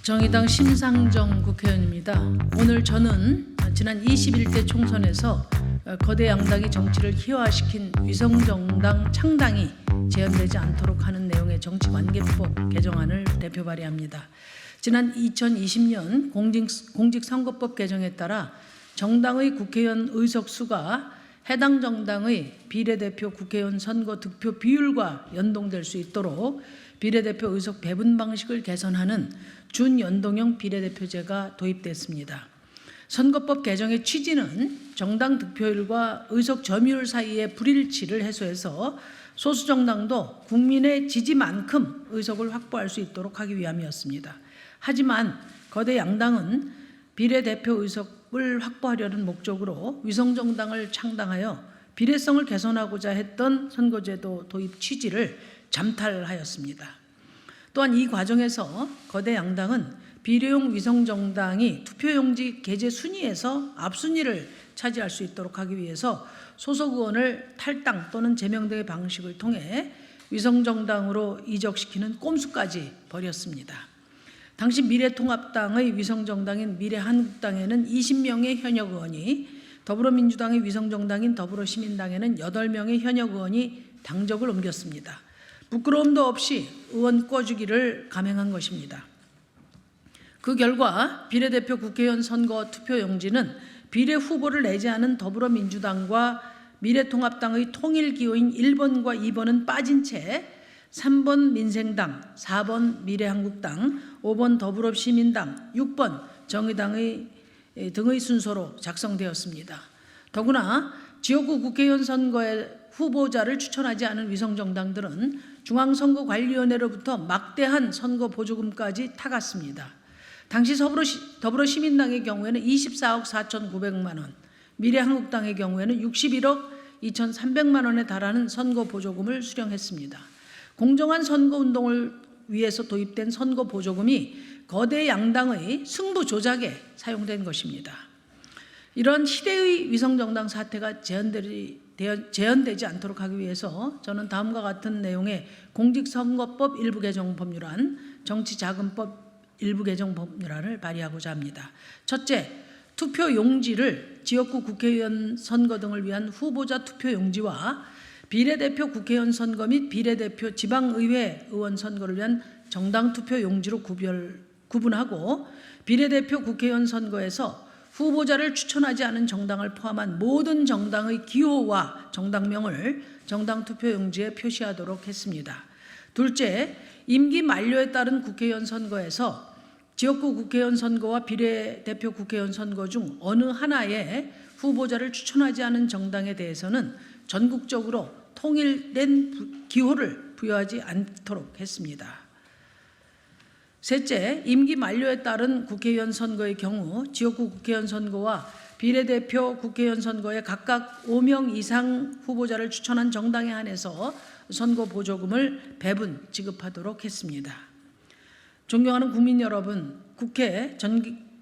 정의당 심상정 국회의원입니다. 오늘 저는 지난 21대 총선에서 거대 양당이 정치를 희화화시킨 위성정당 창당이 재현되지 않도록 하는 내용의 정치관계법 개정안을 대표 발의합니다. 지난 2020년 공직선거법 개정에 따라 정당의 국회의원 의석수가 해당 정당의 비례대표 국회의원 선거 득표 비율과 연동될 수 있도록 비례대표 의석 배분 방식을 개선하는 준연동형 비례대표제가 도입됐습니다. 선거법 개정의 취지는 정당 득표율과 의석 점유율 사이의 불일치를 해소해서 소수 정당도 국민의 지지만큼 의석을 확보할 수 있도록 하기 위함이었습니다. 하지만 거대 양당은 비례대표 의석을 확보하려는 목적으로 위성정당을 창당하여 비례성을 개선하고자 했던 선거제도 도입 취지를 잠탈하였습니다. 또한 이 과정에서 거대 양당은 비례용 위성정당이 투표용지 게재 순위에서 앞순위를 차지할 수 있도록 하기 위해서 소속 의원을 탈당 또는 제명 등의 방식을 통해 위성정당으로 이적시키는 꼼수까지 벌였습니다. 당시 미래통합당의 위성정당인 미래한국당에는 20명의 현역 의원이, 더불어민주당의 위성정당인 더불어시민당에는 8명의 현역 의원이 당적을 옮겼습니다. 부끄러움도 없이 의원 꿔주기를 감행한 것입니다. 그 결과 비례대표 국회의원 선거 투표용지는 비례 후보를 내지 않은 더불어민주당과 미래통합당의 통일기호인 1번과 2번은 빠진 채 3번 민생당, 4번 미래한국당, 5번 더불어시민당, 6번 정의당 등의 순서로 작성되었습니다. 더구나 지역구 국회의원 선거에 후보자를 추천하지 않은 위성정당들은 중앙선거관리위원회로부터 막대한 선거 보조금까지 타갔습니다. 당시 더불어시민당의 경우에는 24억 4,900만 원, 미래한국당의 경우에는 61억 2,300만 원에 달하는 선거 보조금을 수령했습니다. 공정한 선거운동을 위해서 도입된 선거 보조금이 거대 양당의 승부 조작에 사용된 것입니다. 이런 희대의 위성정당 사태가 재현되지 않도록 하기 위해서 저는 다음과 같은 내용의 공직선거법 일부 개정 법률안, 정치자금법 일부 개정 법률안을 발의하고자 합니다. 첫째, 투표용지를 지역구 국회의원 선거 등을 위한 후보자 투표용지와 비례대표 국회의원 선거 및 비례대표 지방의회 의원 선거를 위한 정당 투표용지로 구분하고, 비례대표 국회의원 선거에서 후보자를 추천하지 않은 정당을 포함한 모든 정당의 기호와 정당명을 정당 투표용지에 표시하도록 했습니다. 둘째, 임기 만료에 따른 국회의원 선거에서 지역구 국회의원 선거와 비례대표 국회의원 선거 중 어느 하나에 후보자를 추천하지 않은 정당에 대해서는 전국적으로 통일된 기호를 부여하지 않도록 했습니다. 셋째, 임기 만료에 따른 국회의원 선거의 경우 지역구 국회의원 선거와 비례대표 국회의원 선거에 각각 5명 이상 후보자를 추천한 정당에 한해서 선거 보조금을 배분 지급하도록 했습니다. 존경하는 국민 여러분, 국회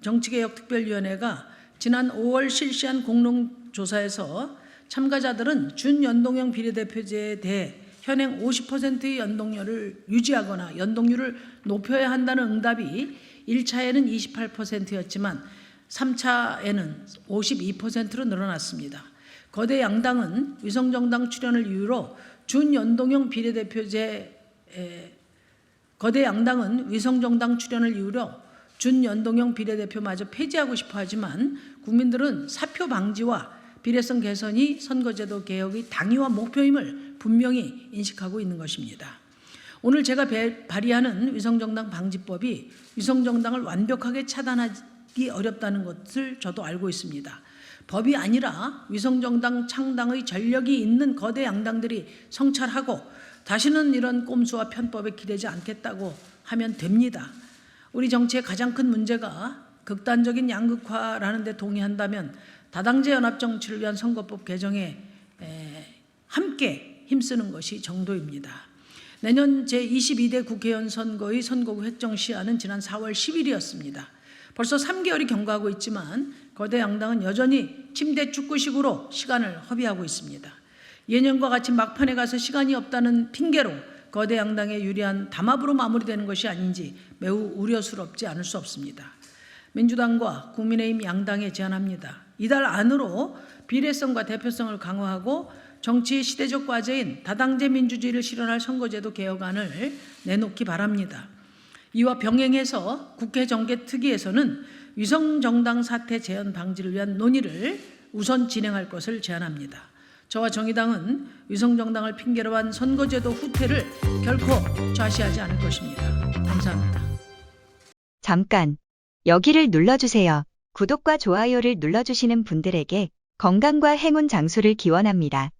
정치개혁특별위원회가 지난 5월 실시한 공론조사에서 참가자들은 준연동형 비례대표제에 대해 현행 50%의 연동률을 유지하거나 연동률을 높여야 한다는 응답이 1차에는 28%였지만 3차에는 52%로 늘어났습니다. 거대 양당은 위성정당 출연을 이유로 준연동형 비례대표제 거대 양당은 위성정당 출연을 이유로 준연동형 비례대표마저 폐지하고 싶어 하지만 국민들은 사표 방지와 비례성 개선이 선거제도 개혁의 당위와 목표임을 분명히 인식하고 있는 것입니다. 오늘 제가 발의하는 위성정당 방지법이 위성정당을 완벽하게 차단하기 어렵다는 것을 저도 알고 있습니다. 법이 아니라 위성정당 창당의 전력이 있는 거대 양당들이 성찰하고 다시는 이런 꼼수와 편법에 기대지 않겠다고 하면 됩니다. 우리 정치의 가장 큰 문제가 극단적인 양극화라는 데 동의한다면 다당제 연합정치를 위한 선거법 개정에 함께 힘쓰는 것이 정도입니다. 내년 제22대 국회의원 선거의 선거구 획정 시한은 지난 4월 10일이었습니다. 벌써 3개월이 경과하고 있지만 거대 양당은 여전히 침대 축구식으로 시간을 허비하고 있습니다. 예년과 같이 막판에 가서 시간이 없다는 핑계로 거대 양당에 유리한 담합으로 마무리되는 것이 아닌지 매우 우려스럽지 않을 수 없습니다. 민주당과 국민의힘 양당에 제안합니다. 이달 안으로 비례성과 대표성을 강화하고 정치의 시대적 과제인 다당제 민주주의를 실현할 선거제도 개혁안을 내놓기 바랍니다. 이와 병행해서 국회 정개특위에서는 위성정당 사태 재현 방지를 위한 논의를 우선 진행할 것을 제안합니다. 저와 정의당은 위성정당을 핑계로 한 선거제도 후퇴를 결코 좌시하지 않을 것입니다. 감사합니다. 잠깐, 여기를 눌러주세요. 구독과 좋아요를 눌러주시는 분들에게 건강과 행운 장수를 기원합니다.